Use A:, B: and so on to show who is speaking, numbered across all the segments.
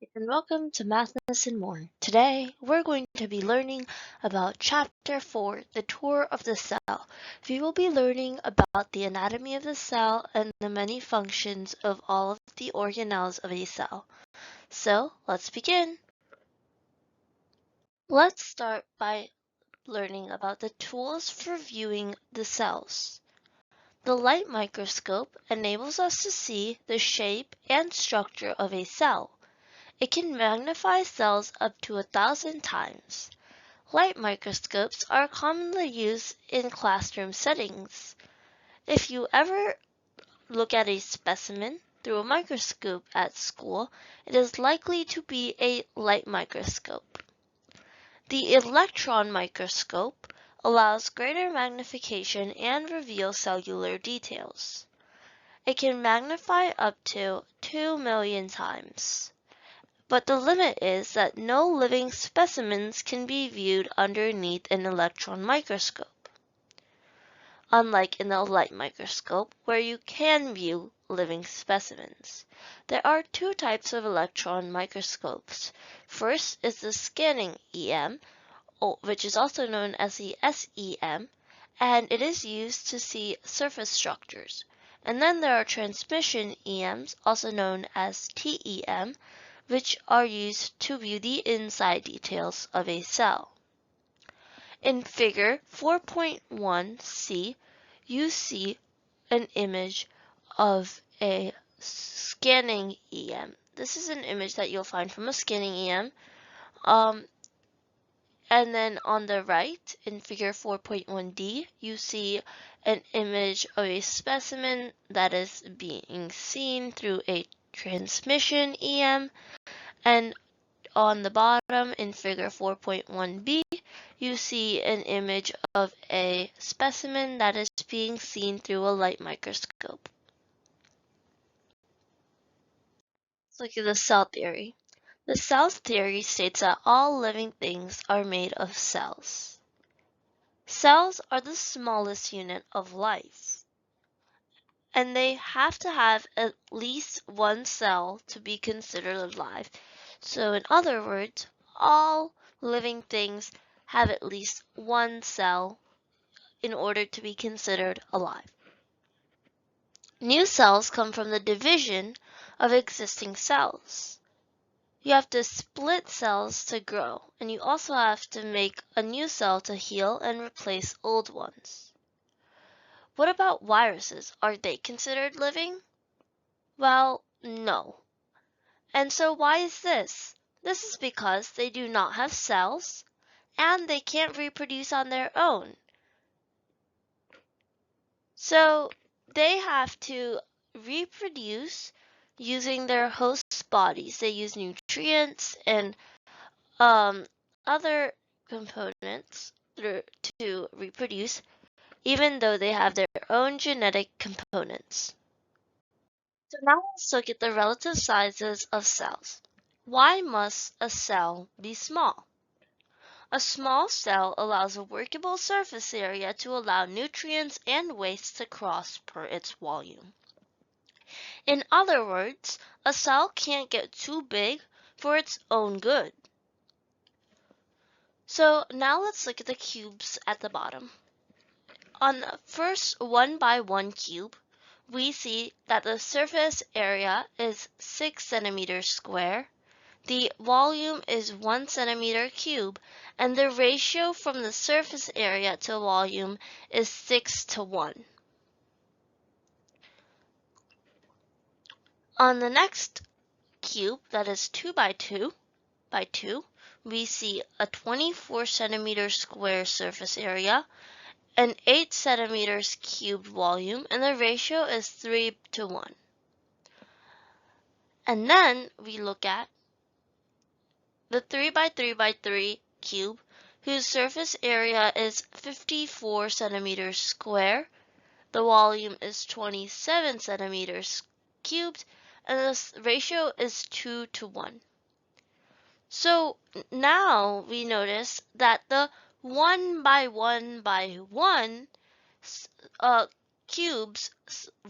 A: And welcome to Mathness and More. Today, we're going to be learning about Chapter 4, the Tour of the Cell. We will be learning about the anatomy of the cell and the many functions of all of the organelles of a cell. So, let's begin. Let's start by learning about the tools for viewing the cells. The light microscope enables us to see the shape and structure of a cell. It can magnify cells up to 1,000 times. Light microscopes are commonly used in classroom settings. If you ever look at a specimen through a microscope at school, it is likely to be a light microscope. The electron microscope allows greater magnification and reveals cellular details. It can magnify up to 2 million times. But the limit is that no living specimens can be viewed underneath an electron microscope, unlike in the light microscope where you can view living specimens. There are two types of electron microscopes. First is the scanning EM, which is also known as the SEM, and it is used to see surface structures. And then there are transmission EMs, also known as TEM, which are used to view the inside details of a cell. In figure 4.1c, you see an image of a scanning EM. This is an image that you'll find from a scanning EM. And then on the right, in figure 4.1d, you see an image of a specimen that is being seen through a transmission EM. And on the bottom in figure 4.1b, you see an image of a specimen that is being seen through a light microscope. Let's look at the cell theory. The cell theory states that all living things are made of cells. Cells are the smallest unit of life, and they have to have at least one cell to be considered alive. So in other words, all living things have at least one cell in order to be considered alive. New cells come from the division of existing cells. You have to split cells to grow, and you also have to make a new cell to heal and replace old ones. What about viruses? Are they considered living? Well, no. And so why is this? This is because they do not have cells and they can't reproduce on their own. So they have to reproduce using their host bodies. They use nutrients and other components to reproduce, even though they have their own genetic components. So now let's look at the relative sizes of cells. Why must a cell be small? A small cell allows a workable surface area to allow nutrients and waste to cross per its volume. In other words, a cell can't get too big for its own good. So now let's look at the cubes at the bottom. On the first 1 by 1 cube, we see that the surface area is 6 centimeters square, the volume is 1 centimeter cube, and the ratio from the surface area to volume is 6 to 1. On the next cube, that is 2 by 2, we see a 24 centimeter square surface area, an 8 centimeters cubed volume, and the ratio is 3 to 1. And then we look at the 3 by 3 by 3 cube, whose surface area is 54 centimeters square, the volume is 27 centimeters cubed, and the ratio is 2 to 1. So now we notice that the 1 by 1 by 1 cube's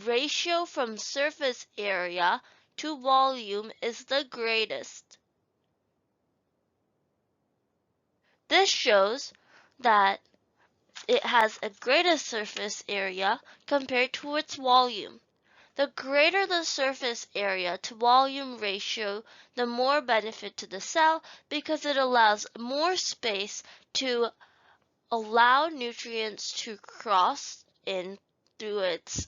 A: ratio from surface area to volume is the greatest. This shows that it has a greater surface area compared to its volume. The greater the surface area to volume ratio, the more benefit to the cell because it allows more space to allow nutrients to cross in through its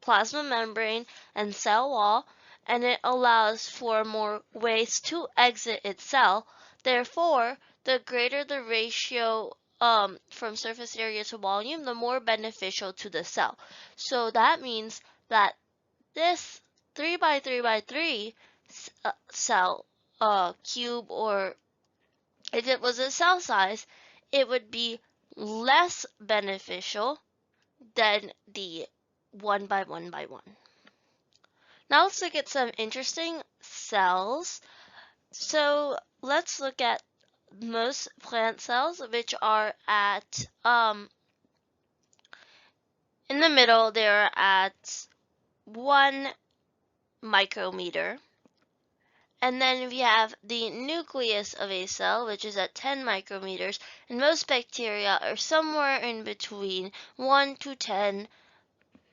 A: plasma membrane and cell wall, and it allows for more ways to exit its cell. Therefore, the greater the ratio from surface area to volume, the more beneficial to the cell. So that means that this 3 by 3 by 3 cell cube, or if it was a cell size, it would be less beneficial than the 1 by 1 by 1. Now let's look at some interesting cells. So let's look at most plant cells, which are at in the middle. They're at 1 micrometer. And then we have the nucleus of a cell, which is at 10 micrometers, and most bacteria are somewhere in between 1 to 10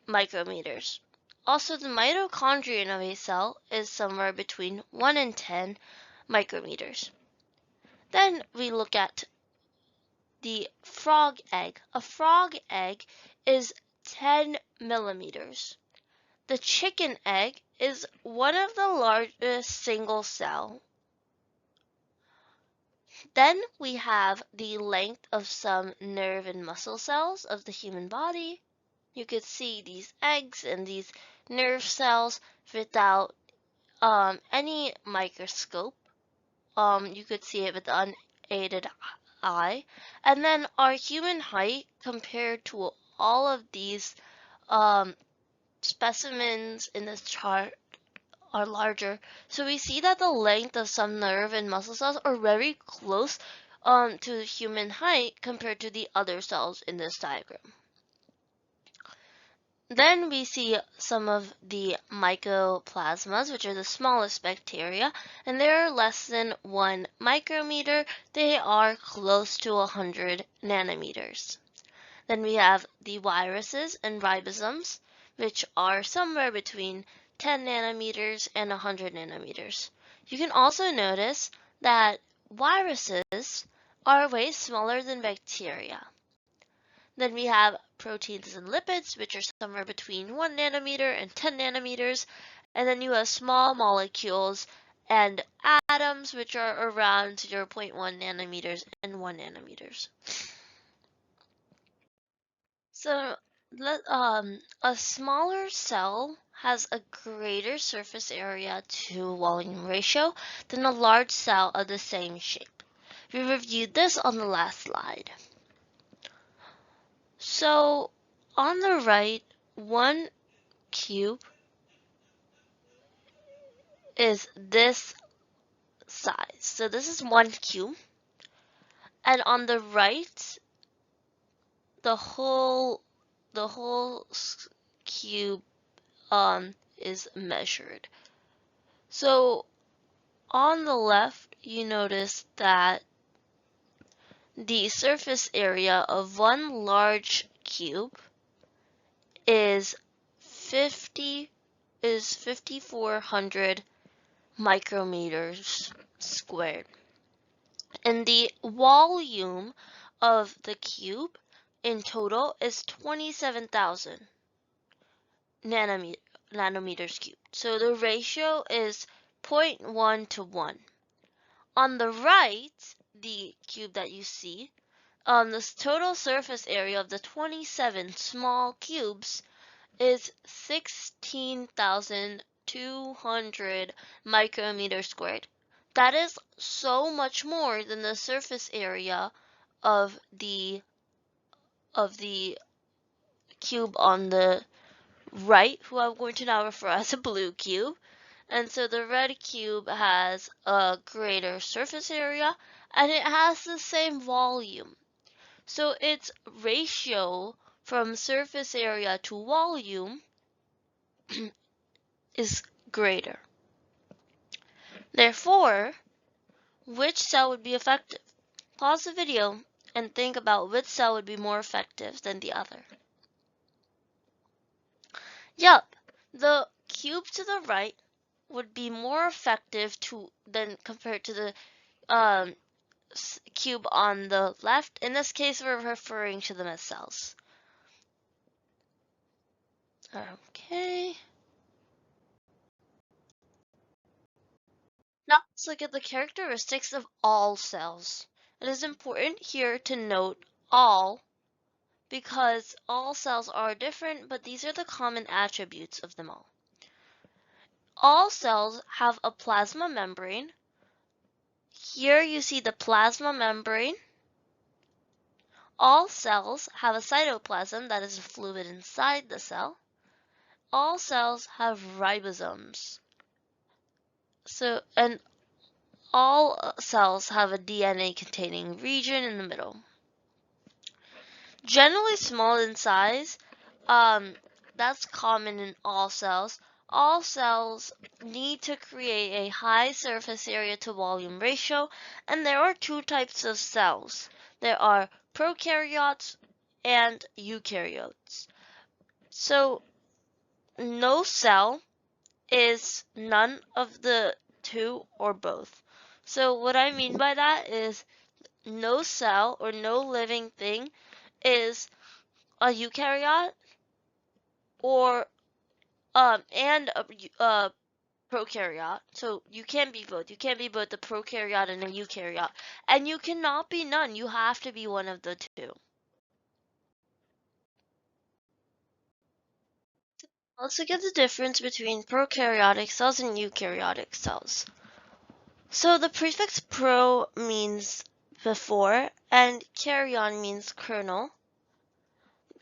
A: micrometers. Also, the mitochondria of a cell is somewhere between 1 and 10 micrometers. Then we look at the frog egg. A frog egg is 10 millimeters. The chicken egg is one of the largest single cell. Then we have the length of some nerve and muscle cells of the human body. You could see these eggs and these nerve cells without any microscope. You could see it with the unaided eye. And then our human height compared to all of these specimens in this chart are larger. So we see that the length of some nerve and muscle cells are very close to the human height compared to the other cells in this diagram. Then we see some of the mycoplasmas, which are the smallest bacteria, and they're less than 1 micrometer. They are close to 100 nanometers. Then we have the viruses and ribosomes, which are somewhere between 10 nanometers and 100 nanometers. You can also notice that viruses are way smaller than bacteria. Then we have proteins and lipids, which are somewhere between 1 nanometer and 10 nanometers. And then you have small molecules and atoms, which are around 0.1 nanometers and 1 nanometers. So a smaller cell has a greater surface area to volume ratio than a large cell of the same shape. We reviewed this on the last slide. So on the right, 1 cube is this size. So this is 1 cube. And on the right, the whole cube is measured. So on the left, you notice that the surface area of 1 large cube is 5,400 micrometers squared. And the volume of the cube in total is 27,000 nanometers cubed. So the ratio is 0.1 to 1. On the right, the cube that you see, the total surface area of the 27 small cubes is 16,200 micrometers squared. That is so much more than the surface area of the cube on the right, who I'm going to now refer as a blue cube. And so the red cube has a greater surface area and it has the same volume. So its ratio from surface area to volume is greater. Therefore, which cell would be effective? Pause the video and think about which cell would be more effective than the other. Yup, the cube to the right would be more effective than compared to the um, cube on the left. In this case, we're referring to them as cells. Okay. Now let's look at the characteristics of all cells. It is important here to note all because all cells are different, but these are the common attributes of them all. All cells have a plasma membrane. Here you see the plasma membrane. All cells have a cytoplasm, that is a fluid inside the cell. All cells have ribosomes. And all cells have a DNA containing region in the middle. Generally small in size, that's common in all cells. All cells need to create a high surface area to volume ratio, and there are two types of cells. There are prokaryotes and eukaryotes. So no cell is none of the two or both. So what I mean by that is no cell or no living thing is a eukaryote or and a prokaryote. So you can be both. You can't be both a prokaryote and a eukaryote. And you cannot be none. You have to be one of the two. Let's look at the difference between prokaryotic cells and eukaryotic cells. So the prefix pro means before and karyon means kernel.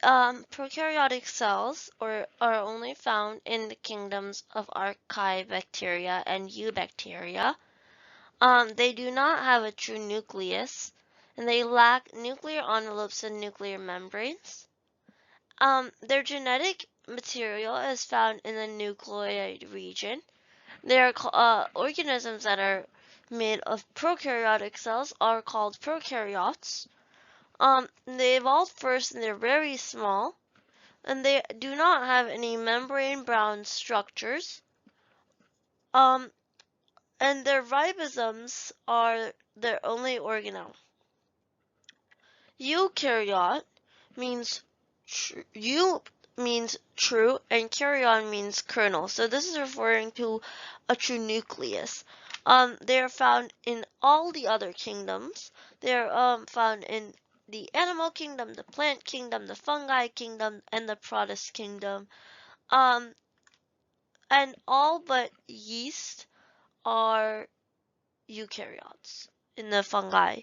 A: Prokaryotic cells are only found in the kingdoms of archaebacteria and eubacteria. They do not have a true nucleus, and they lack nuclear envelopes and nuclear membranes. Their genetic material is found in the nucleoid region. There are organisms that are made of prokaryotic cells are called prokaryotes. They evolved first and they're very small, and they do not have any membrane-bound structures. And their ribosomes are their only organelle. Eukaryote means means true and karyon means kernel. So this is referring to a true nucleus. They are found in all the other kingdoms. They're found in the animal kingdom, the plant kingdom, the fungi kingdom, and the protist kingdom. And all but yeast are eukaryotes in the fungi.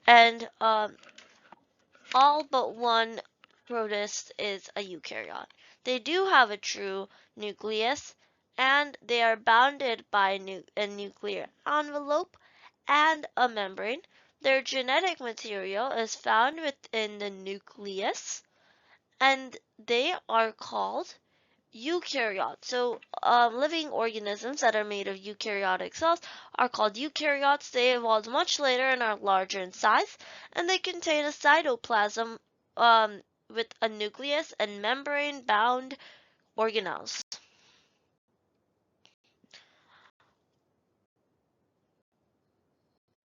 A: And all but one protist is a eukaryote. They do have a true nucleus, and they are bounded by a nuclear envelope and a membrane. Their genetic material is found within the nucleus, and they are called eukaryotes. So living organisms that are made of eukaryotic cells are called eukaryotes. They evolved much later and are larger in size, and they contain a cytoplasm with a nucleus and membrane-bound organelles.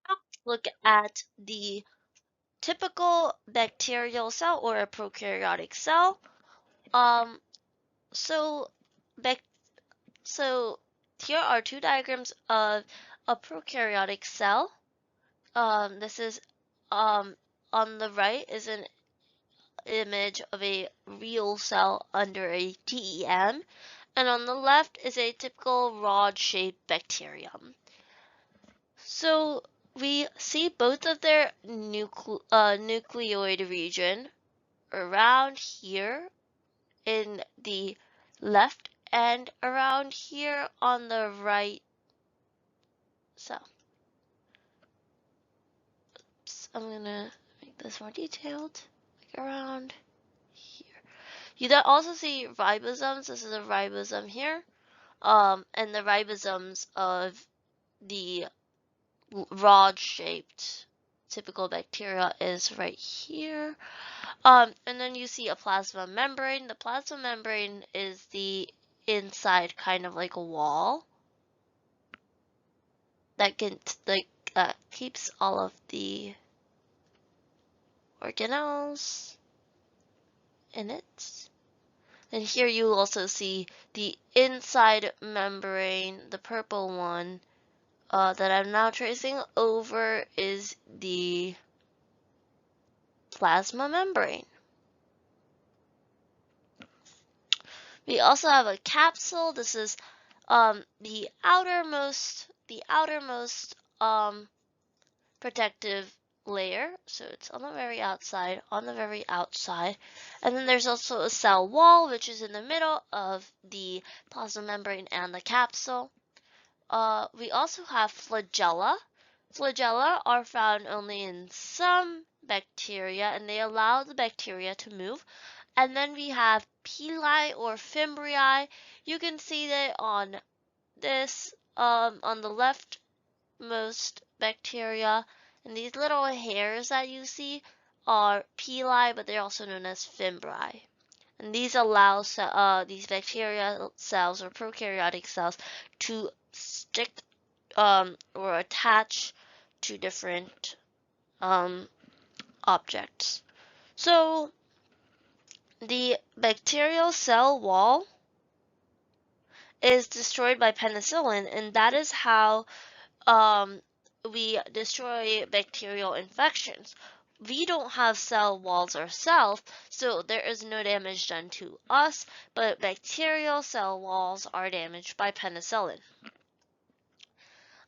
A: Now let's look at the typical bacterial cell or a prokaryotic cell. So, so here are two diagrams of a prokaryotic cell. This is on the right is an image of a real cell under a TEM, and on the left is a typical rod-shaped bacterium. So we see both of their nucleoid region around here in the left and around here on the right cell. I'm gonna make this more detailed, like around here. You also see ribosomes. This is a ribosome here, and the ribosomes of the rod-shaped typical bacteria is right here. And then you see a plasma membrane. The plasma membrane is the inside kind of like a wall that can keeps all of the organelles in it. And here you also see the inside membrane, the purple one, that I'm now tracing over is the plasma membrane. We also have a capsule. This is the outermost protective layer. So it's on the very outside, And then there's also a cell wall, which is in the middle of the plasma membrane and the capsule. We also have flagella. Flagella are found only in some bacteria, and they allow the bacteria to move. And then we have pili or fimbriae. You can see that on this, on the leftmost bacteria, and these little hairs that you see are pili, but they're also known as fimbriae. And these allow these bacteria cells or prokaryotic cells to stick or attach to different objects. So the bacterial cell wall is destroyed by penicillin, and that is how we destroy bacterial infections. We don't have cell walls ourselves, so there is no damage done to us, but bacterial cell walls are damaged by penicillin.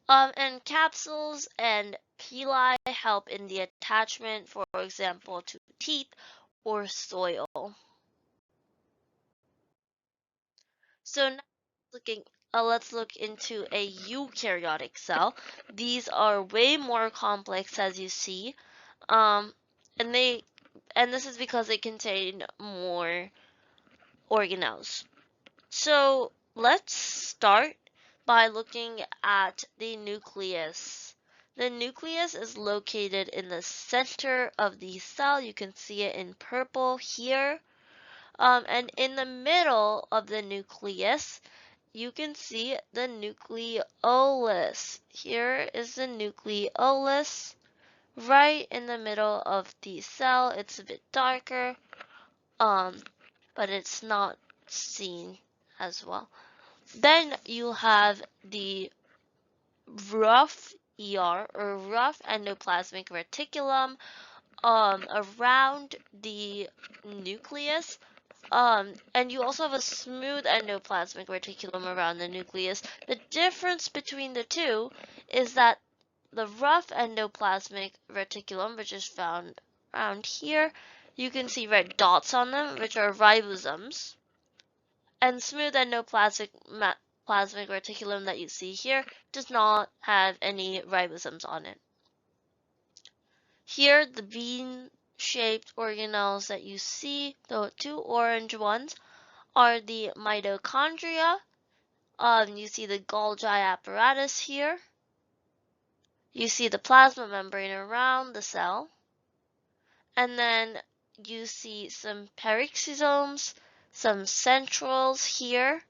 A: And capsules and pili help in the attachment, for example, to teeth or soil. So now let's look into a eukaryotic cell. These are way more complex, as you see, and this is because they contain more organelles. So let's start by looking at the nucleus. The nucleus is located in the center of the cell. You can see it in purple here. And in the middle of the nucleus, you can see the nucleolus. Here is the nucleolus right in the middle of the cell. It's a bit darker, but it's not seen as well. Then you have the rough ER or rough endoplasmic reticulum around the nucleus. And you also have a smooth endoplasmic reticulum around the nucleus. The difference between the two is that the rough endoplasmic reticulum, which is found around here, you can see red dots on them, which are ribosomes. And smooth endoplasmic reticulum that you see here does not have any ribosomes on it. Here, the bean-shaped organelles that you see, the two orange ones, are the mitochondria. You see the Golgi apparatus here. You see the plasma membrane around the cell. And then you see some peroxisomes, some centrals here.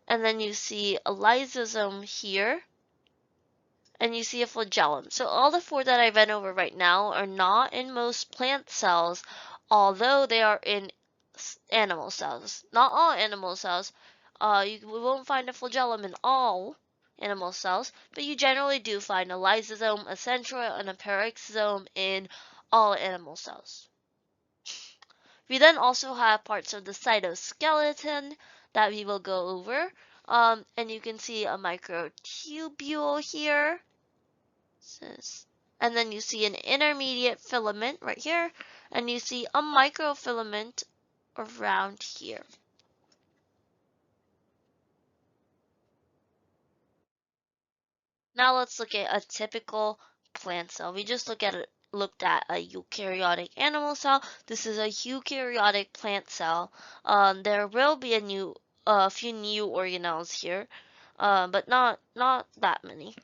A: And then you see a lysosome here. And you see a flagellum. So all the four that I went over right now are not in most plant cells, although they are in animal cells. Not all animal cells. We won't find a flagellum in all animal cells, but you generally do find a lysosome, a central, and a peroxisome in all animal cells. We then also have parts of the cytoskeleton that we will go over. And you can see a microtubule here. And then you see an intermediate filament right here, and you see a microfilament around here. Now let's look at a typical plant cell. We just looked at a eukaryotic animal cell. This is a eukaryotic plant cell. There will be a few new organelles here, but not that many.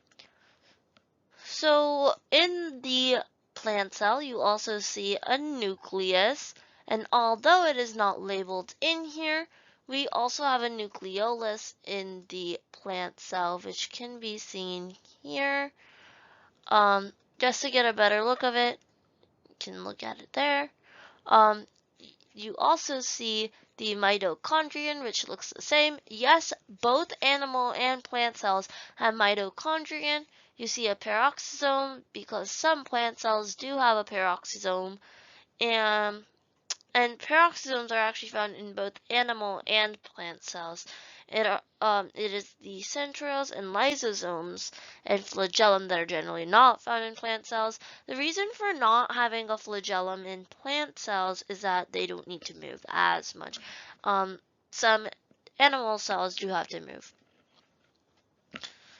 A: So in the plant cell, you also see a nucleus, and although it is not labeled in here, we also have a nucleolus in the plant cell, which can be seen here. Just to get a better look of it, you can look at it there. Um, you also see the mitochondrion, which looks the same. Yes, both animal and plant cells have mitochondrion. You see a peroxisome because some plant cells do have a peroxisome, and peroxisomes are actually found in both animal and plant cells. It is the centrioles and lysosomes and flagellum that are generally not found in plant cells. The reason for not having a flagellum in plant cells is that they don't need to move as much. Some animal cells do have to move.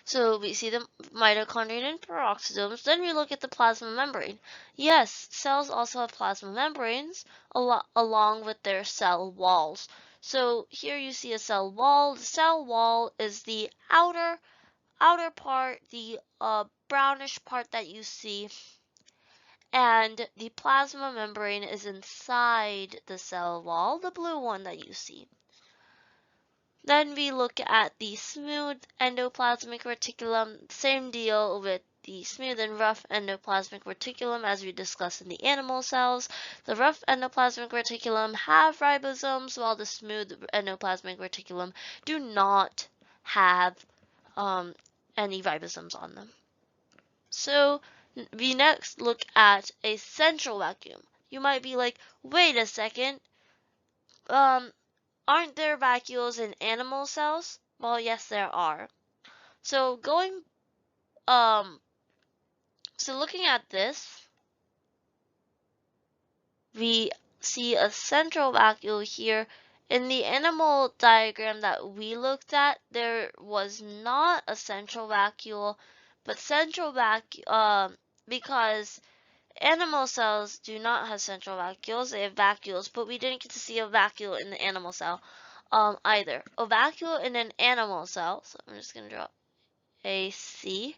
A: So we see the mitochondria and peroxisomes. Then we look at the plasma membrane. Yes, cells also have plasma membranes along with their cell walls. So here you see a cell wall. The cell wall is the outer part, the brownish part that you see, and the plasma membrane is inside the cell wall, the blue one that you see. Then we look at the smooth endoplasmic reticulum. Same deal with the smooth and rough endoplasmic reticulum as we discussed in the animal cells. The rough endoplasmic reticulum have ribosomes, while the smooth endoplasmic reticulum do not have any ribosomes on them. So we next look at a central vacuum. You might be like, wait a second, aren't there vacuoles in animal cells? Well, yes, there are. So um, looking at this, we see a central vacuole here. In the animal diagram that we looked at, there was not a central vacuole, but because animal cells do not have central vacuoles, they have vacuoles, but we didn't get to see a vacuole in the animal cell either. A vacuole in an animal cell, so I'm just going to draw a C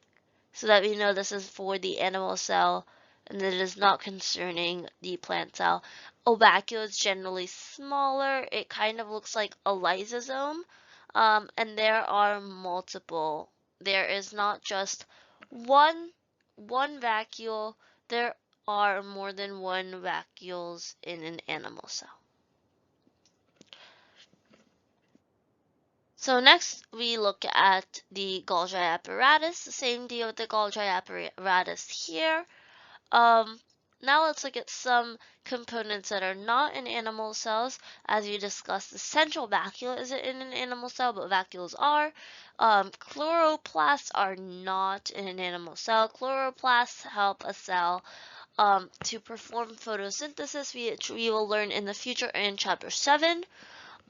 A: so that we know this is for the animal cell and that it is not concerning the plant cell. A vacuole is generally smaller. It kind of looks like a lysosome, and there are multiple. There is not just one vacuole. There are more than one vacuoles in an animal cell. So next we look at the Golgi apparatus. The same deal with the Golgi apparatus here. Now let's look at some components that are not in animal cells. As we discussed, the central vacuole isn't in an animal cell, but vacuoles are. Chloroplasts are not in an animal cell. Chloroplasts help a cell to perform photosynthesis, which we will learn in the future in chapter 7.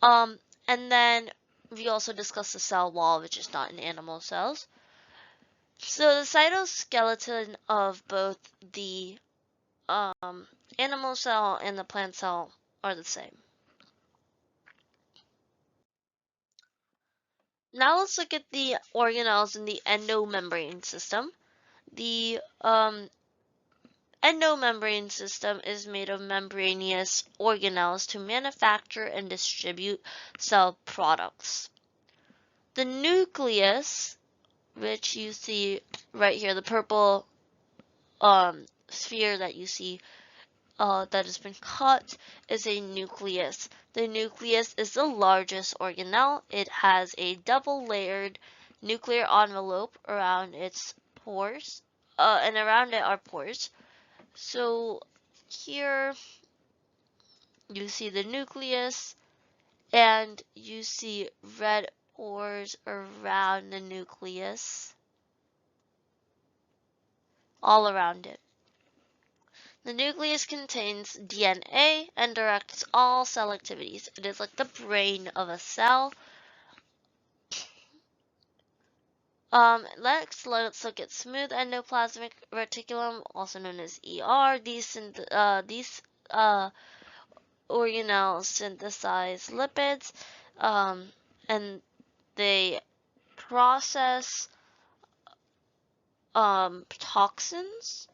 A: And then we also discussed the cell wall, which is not in animal cells. So the cytoskeleton of both the animal cell and the plant cell are the same. Now let's look at the organelles in the endomembrane system. The endomembrane system is made of membranous organelles to manufacture and distribute cell products. The nucleus, which you see right here, the purple sphere that you see that has been cut, is a nucleus. The nucleus is the largest organelle. It has a double-layered nuclear envelope around its pores, and around it are pores. So here you see the nucleus, and you see red pores around the nucleus, all around it. The nucleus contains DNA and directs all cell activities. It is like the brain of a cell. Let's look at smooth endoplasmic reticulum, also known as ER. These organelles synthesize lipids, and they process toxins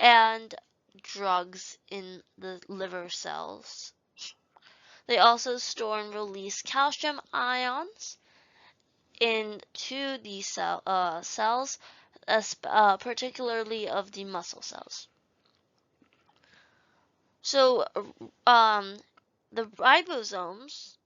A: and drugs in the liver cells. They also store and release calcium ions into the cells, particularly of the muscle cells. So the ribosomes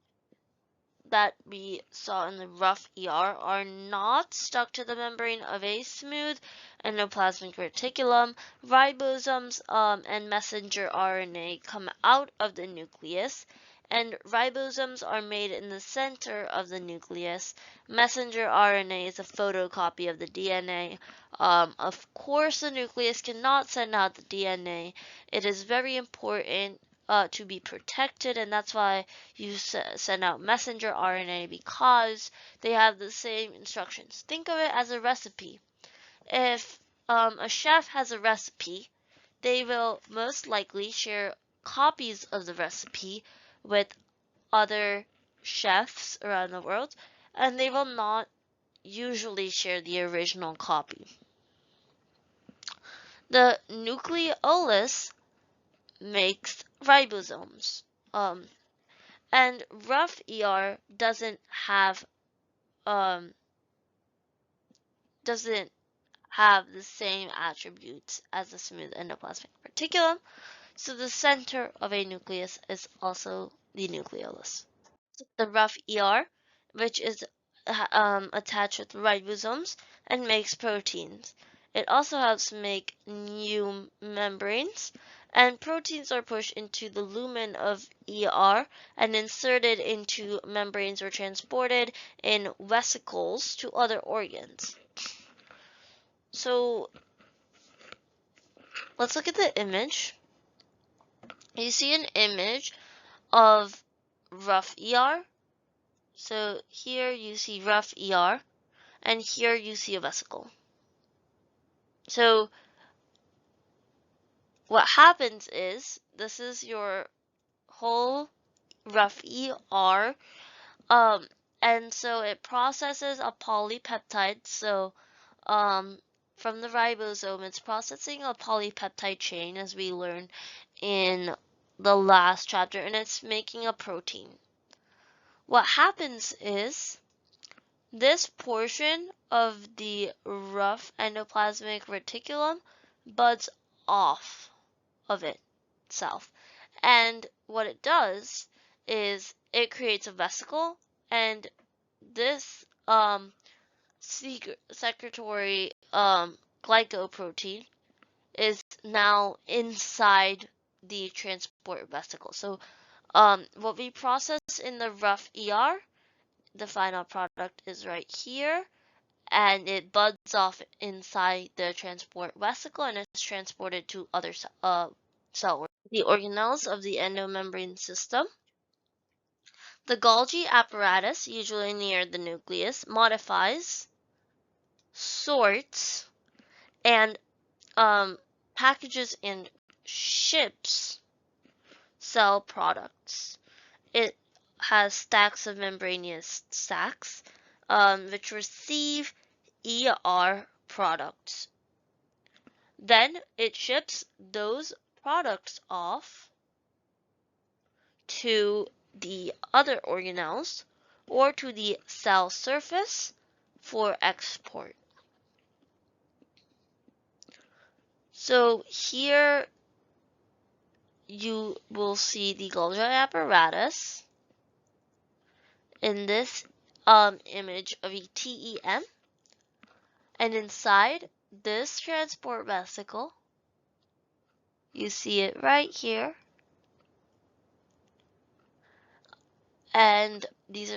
A: that we saw in the rough ER are not stuck to the membrane of a smooth endoplasmic reticulum. Ribosomes and messenger RNA come out of the nucleus, and ribosomes are made in the center of the nucleus. Messenger RNA is a photocopy of the DNA. Of course, the nucleus cannot send out the DNA. It is very important to be protected, and that's why you send out messenger RNA, because they have the same instructions. Think of it as a recipe. If a chef has a recipe, they will most likely share copies of the recipe with other chefs around the world, and they will not usually share the original copy. The nucleolus makes ribosomes. And rough ER doesn't have the same attributes as the smooth endoplasmic reticulum, so the center of a nucleus is also the nucleolus. The rough ER, which is attached with ribosomes and makes proteins. It also helps make new membranes, and proteins are pushed into the lumen of ER and inserted into membranes or transported in vesicles to other organs. So let's look at the image. You see an image of rough ER. So here you see rough ER, and here you see a vesicle. So what happens is, this is your whole rough ER, and so it processes a polypeptide. So from the ribosome, it's processing a polypeptide chain, as we learned in the last chapter, and it's making a protein. What happens is, this portion of the rough endoplasmic reticulum buds off of itself. And what it does is it creates a vesicle, and this secretory glycoprotein is now inside the transport vesicle. So what we process in the rough ER, the final product is right here, and it buds off inside the transport vesicle and is transported to other cell organs. The organelles of the endomembrane system. The Golgi apparatus, usually near the nucleus, modifies, sorts, and packages and ships cell products. It has stacks of membranous sacs, which receive ER products. Then it ships those products off to the other organelles or to the cell surface for export. So here you will see the Golgi apparatus in this image of a TEM, and inside this transport vesicle, you see it right here, and these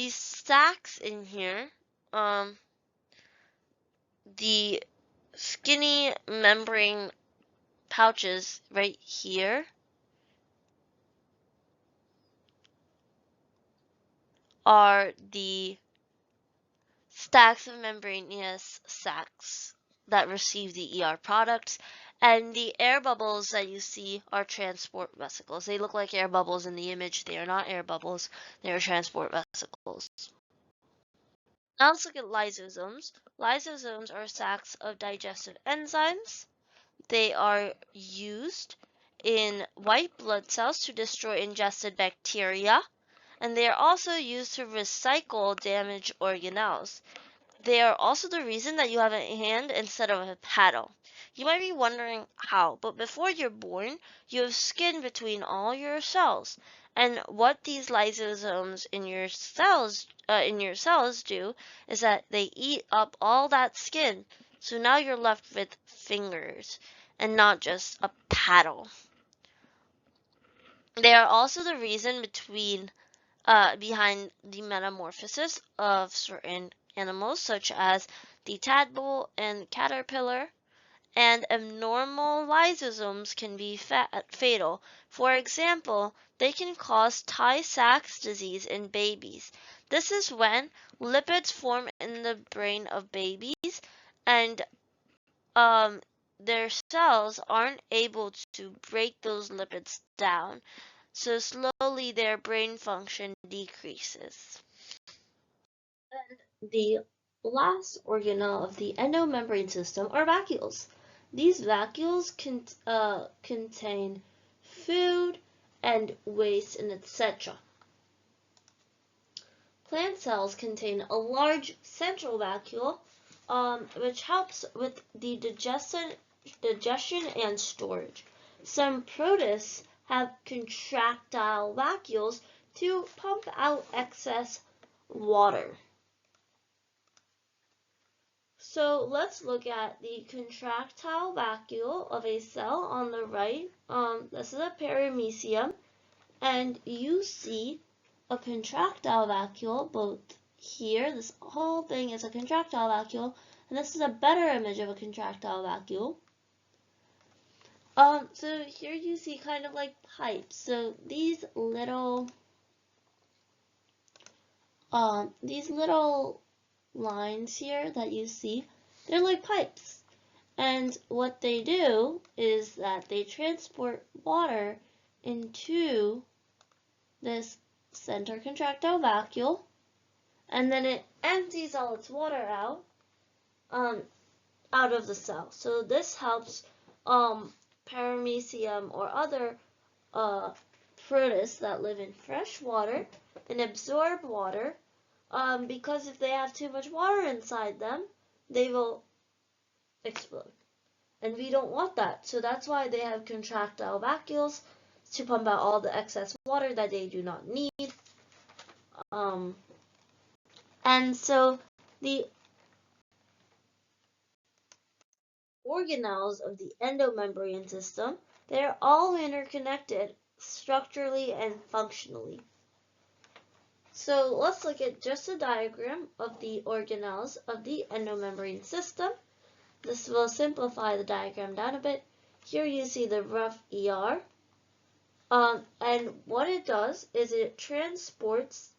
A: sacs in here, the skinny membrane pouches right here are the stacks of membranous sacs that receive the ER products, And the air bubbles that you see are transport vesicles. They look like air bubbles in the image. They are not air bubbles. They are transport vesicles. Now let's look at lysosomes. Lysosomes are sacs of digestive enzymes. They are used in white blood cells to destroy ingested bacteria, and they are also used to recycle damaged organelles. They are also the reason that you have a hand instead of a paddle. You might be wondering how, but before you're born, you have skin between all your cells. And what these lysosomes in your cells do is that they eat up all that skin. So now you're left with fingers and not just a paddle. They are also the reason behind the metamorphosis of certain animals, such as the tadpole and caterpillar, and abnormal lysosomes can be fatal. For example, they can cause Tay-Sachs disease in babies. This is when lipids form in the brain of babies and their cells aren't able to break those lipids down. So slowly their brain function decreases. And the last organelle of the endomembrane system are vacuoles. These vacuoles contain food and waste and etc. Plant cells contain a large central vacuole, which helps with the digestion and storage. Some protists have contractile vacuoles to pump out excess water. So let's look at the contractile vacuole of a cell on the right. This is a paramecium, and you see a contractile vacuole both here. This whole thing is a contractile vacuole, and this is a better image of a contractile vacuole. So here you see kind of like pipes. So these little lines here that you see, they're like pipes. And what they do is that they transport water into this center contractile vacuole, and then it empties all its water out of the cell. So this helps paramecium or other protists that live in fresh water and absorb water, because if they have too much water inside them, they will explode. And we don't want that. So that's why they have contractile vacuoles to pump out all the excess water that they do not need. And so the organelles of the endomembrane system, they're all interconnected structurally and functionally. So let's look at just a diagram of the organelles of the endomembrane system. This will simplify the diagram down a bit. Here you see the rough ER. And what it does is it transports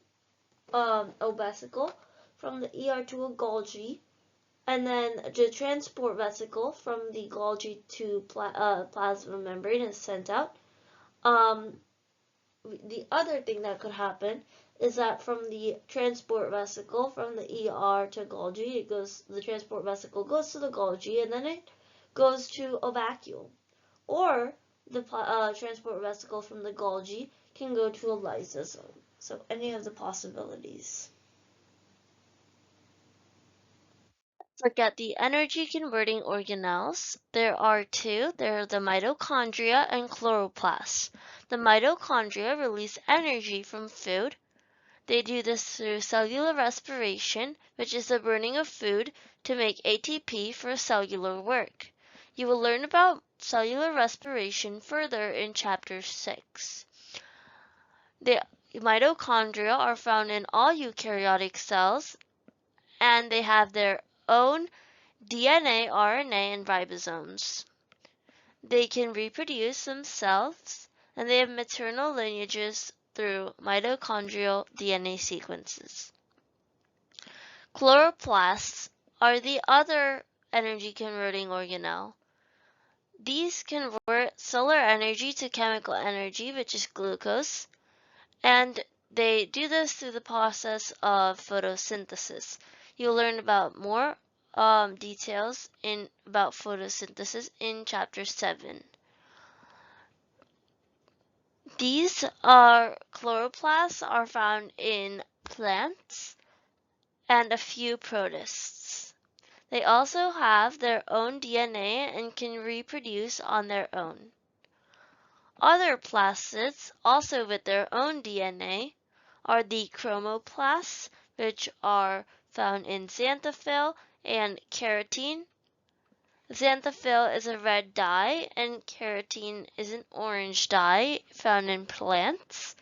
A: a vesicle from the ER to a Golgi, and then the transport vesicle from the Golgi to plasma membrane is sent out. The other thing that could happen is that from the transport vesicle from the ER to Golgi, the transport vesicle goes to the Golgi, and then it goes to a vacuole. Or the transport vesicle from the Golgi can go to a lysosome. So any of the possibilities. Look at the energy converting organelles. There are two. There are the mitochondria and chloroplasts. The mitochondria release energy from food. They do this through cellular respiration, which is the burning of food to make ATP for cellular work. You will learn about cellular respiration further in Chapter 6. The mitochondria are found in all eukaryotic cells, and they have their own DNA, RNA, and ribosomes. They can reproduce themselves, and they have maternal lineages through mitochondrial DNA sequences. Chloroplasts are the other energy converting organelle. These convert solar energy to chemical energy, which is glucose, and they do this through the process of photosynthesis. You'll learn about more details about photosynthesis in Chapter 7. These chloroplasts are found in plants and a few protists. They also have their own DNA and can reproduce on their own. Other plastids, also with their own DNA, are the chromoplasts, which are found in xanthophyll and keratin. Xanthophyll is a red dye, and keratin is an orange dye found in plants,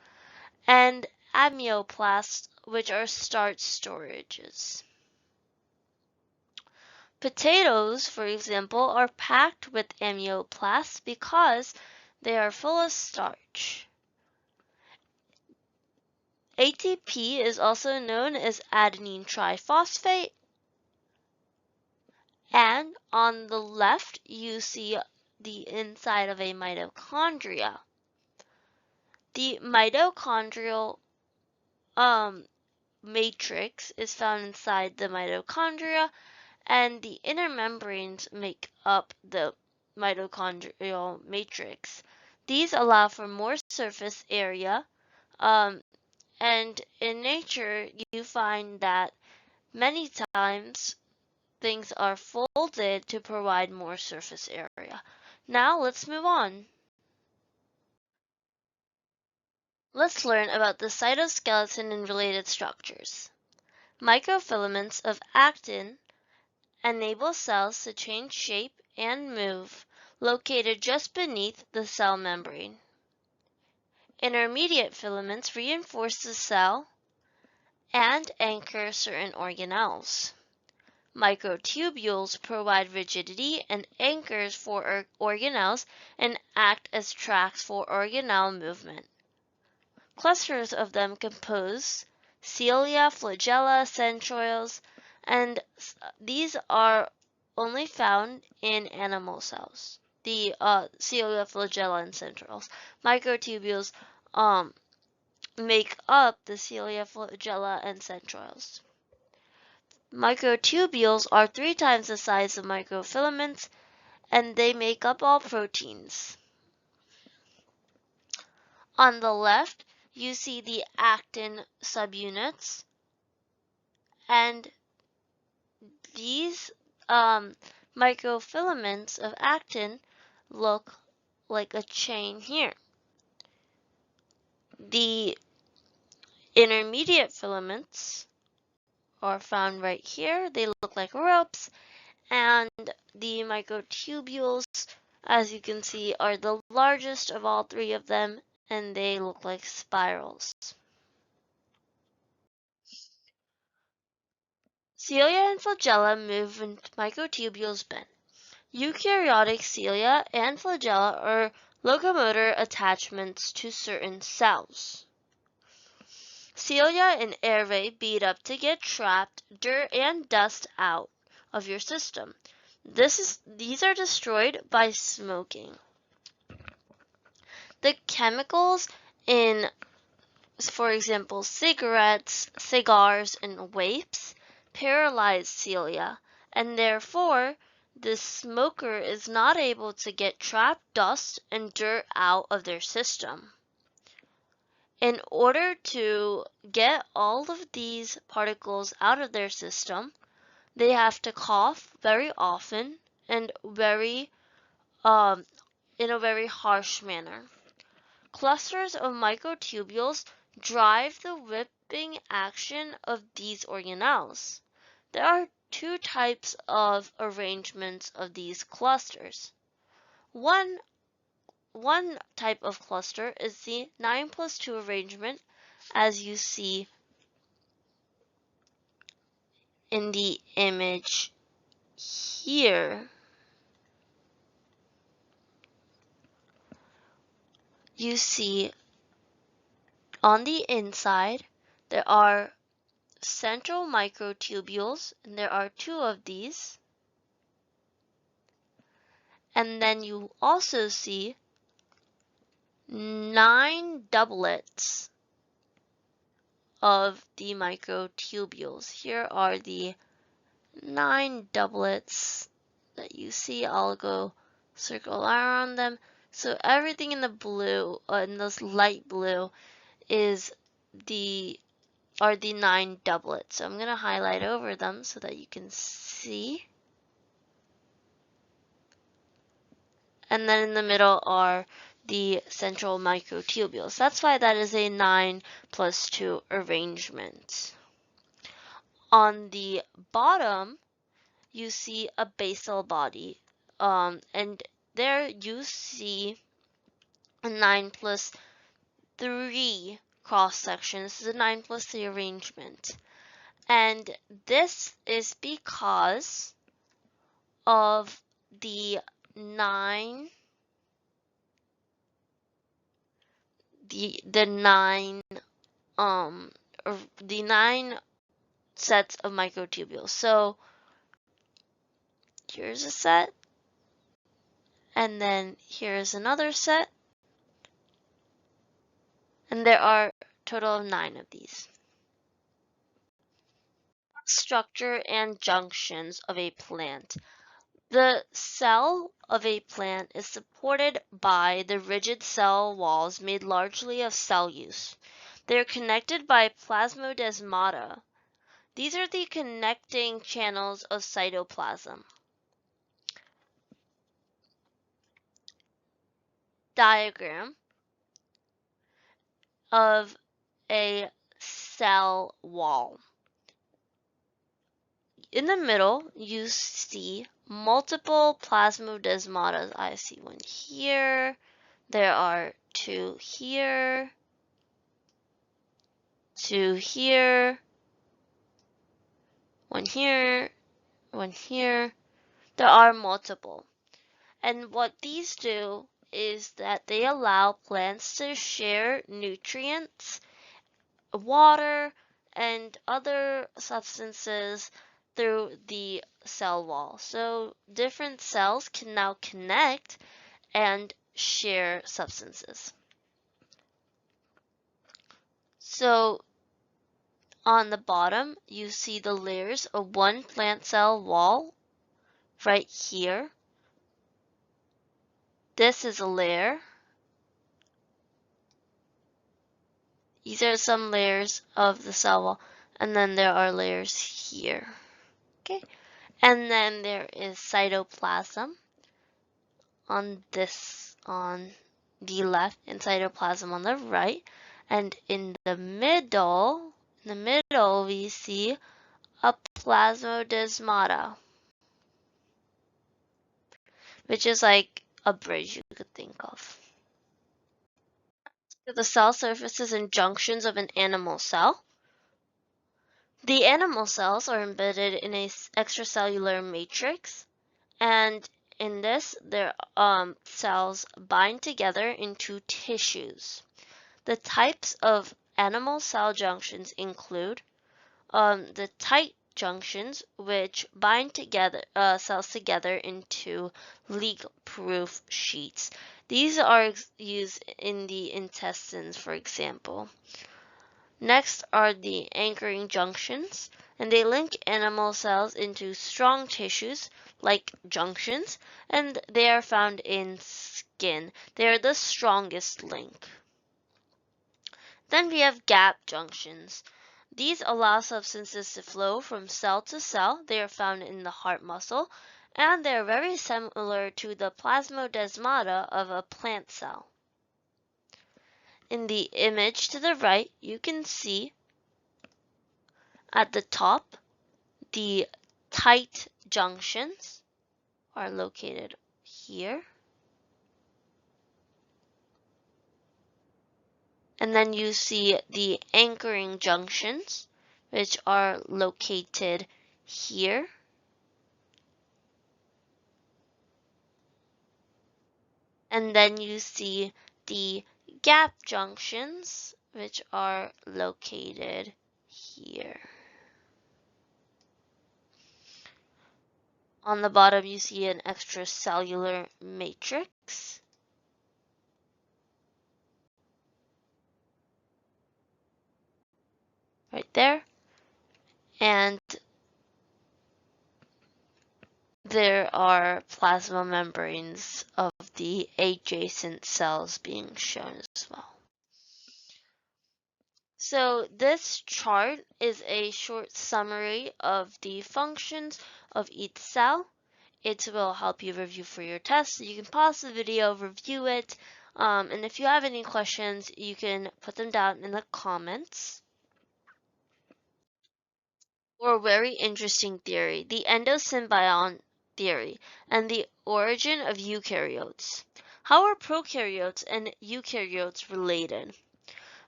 A: and amyoplasts, which are starch storages. Potatoes, for example, are packed with amyoplasts because they are full of starch. ATP is also known as adenine triphosphate, and on the left you see the inside of a mitochondria. The mitochondrial matrix is found inside the mitochondria, and the inner membranes make up the mitochondrial matrix. These allow for more surface area, and in nature you find that many times things are folded to provide more surface area. Now let's move on. Let's learn about the cytoskeleton and related structures. Microfilaments of actin enable cells to change shape and move, located just beneath the cell membrane. Intermediate filaments reinforce the cell and anchor certain organelles. Microtubules provide rigidity and anchors for organelles and act as tracks for organelle movement. Clusters of them compose cilia, flagella, centrioles, and these are only found in animal cells. The cilia, flagella, and centrioles. Microtubules make up the cilia, flagella, and centrioles. Microtubules are 3 times the size of microfilaments, and they make up all proteins. On the left, you see the actin subunits, and these microfilaments of actin look like a chain here. The intermediate filaments are found right here. They look like ropes, and the microtubules, as you can see, are the largest of all 3 of them, and they look like spirals. Cilia and flagella move when microtubules bend. Eukaryotic cilia and flagella are locomotor attachments to certain cells. Cilia and airway beat up to get trapped dirt and dust out of your system. These are destroyed by smoking. The chemicals in, for example, cigarettes, cigars, and vapes paralyze cilia, and therefore the smoker is not able to get trapped dust and dirt out of their system. In order to get all of these particles out of their system, they have to cough very often and in a very harsh manner. Clusters of microtubules drive the whipping action of these organelles. There are 2 types of arrangements of these clusters. One type of cluster is the 9+2 arrangement, as you see in the image here. You see on the inside there are central microtubules, and there are 2 of these. And then you also see 9 doublets of the microtubules. Here are the 9 doublets that you see. I'll go circle around them. So everything in the blue, in this light blue, are the 9 doublets. So I'm going to highlight over them so that you can see. And then in the middle are the central microtubules. That's why that is a 9 plus 2 arrangement. On the bottom, you see a basal body. And there you see a 9 plus 3 cross section. This is a 9 plus 3 arrangement. And this is because of the 9 the 9 the 9 sets of microtubules. So here's a set, and then here's another set, and there are a total of 9 of these. Structure and junctions of a plant. The cell of a plant is supported by the rigid cell walls made largely of cellulose. They are connected by plasmodesmata. These are the connecting channels of cytoplasm. Diagram of a cell wall. In the middle, you see multiple plasmodesmata. I see one here. There are 2 here, 2 here, 1 here, 1 here. There are multiple. And what these do is that they allow plants to share nutrients, water, and other substances through the cell wall. So different cells can now connect and share substances. So on the bottom, you see the layers of one plant cell wall right here. This is a layer. These are some layers of the cell wall, and then there are layers here. Okay, and then there is cytoplasm on the left and cytoplasm on the right, and in the middle we see a plasmodesmata, which is like a bridge you could think of. The cell surfaces and junctions of an animal cell. The animal cells are embedded in a extracellular matrix, and in this, their cells bind together into tissues. The types of animal cell junctions include the tight junctions, which bind together cells together into leak-proof sheets. These are used in the intestines, for example. Next are the anchoring junctions, and they link animal cells into strong tissues like junctions, and they are found in skin. They are the strongest link. Then we have gap junctions. These allow substances to flow from cell to cell. They are found in the heart muscle, and they are very similar to the plasmodesmata of a plant cell. In the image to the right, you can see at the top, the tight junctions are located here. And then you see the anchoring junctions, which are located here. And then you see the gap junctions, which are located here. On the bottom, you see an extracellular matrix. Right there. And there are plasma membranes of the adjacent cells being shown as well. So this chart is a short summary of the functions of each cell. It will help you review for your test. You can pause the video, review it, and if you have any questions, you can put them down in the comments. Or a very interesting theory, the endosymbiont theory, and the origin of eukaryotes. How are prokaryotes and eukaryotes related?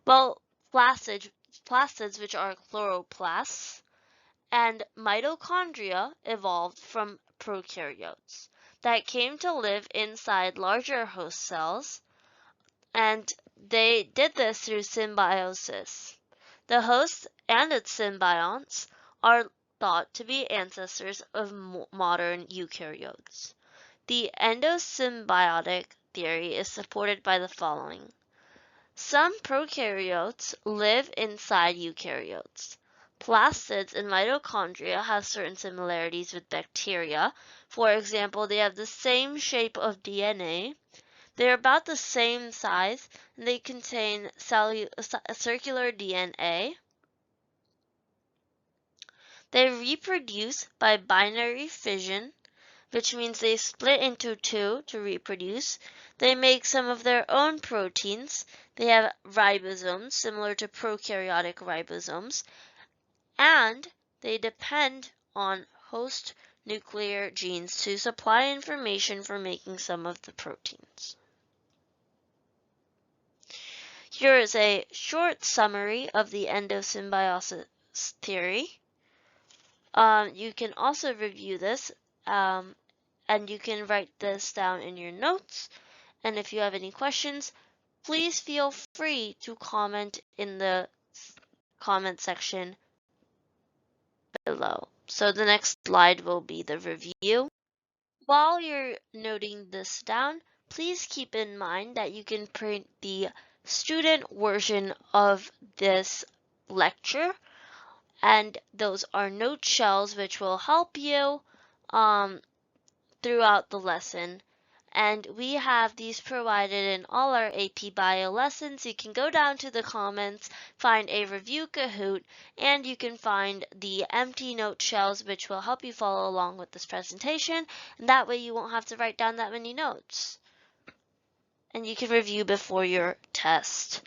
A: Well, plastids, which are chloroplasts, and mitochondria evolved from prokaryotes that came to live inside larger host cells, and they did this through symbiosis. The host and its symbionts are thought to be ancestors of modern eukaryotes. The endosymbiotic theory is supported by the following. Some prokaryotes live inside eukaryotes. Plastids and mitochondria have certain similarities with bacteria. For example, they have the same shape of DNA. They're about the same size, and they contain circular DNA. They reproduce by binary fission, which means they split into two to reproduce. They make some of their own proteins. They have ribosomes, similar to prokaryotic ribosomes, and they depend on host nuclear genes to supply information for making some of the proteins. Here is a short summary of the endosymbiosis theory. You can also review this, and you can write this down in your notes. And if you have any questions, please feel free to comment in the comment section below. So the next slide will be the review. While you're noting this down, please keep in mind that you can print the student version of this lecture, and those are note shells which will help you throughout the lesson. And we have these provided in all our AP Bio lessons. You can go down to the comments, find a review Kahoot, and you can find the empty note shells which will help you follow along with this presentation. And that way you won't have to write down that many notes. And you can review before your test.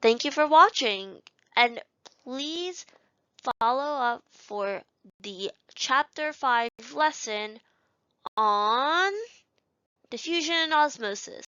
A: Thank you for watching, and please follow up for the Chapter 5 lesson on diffusion and osmosis.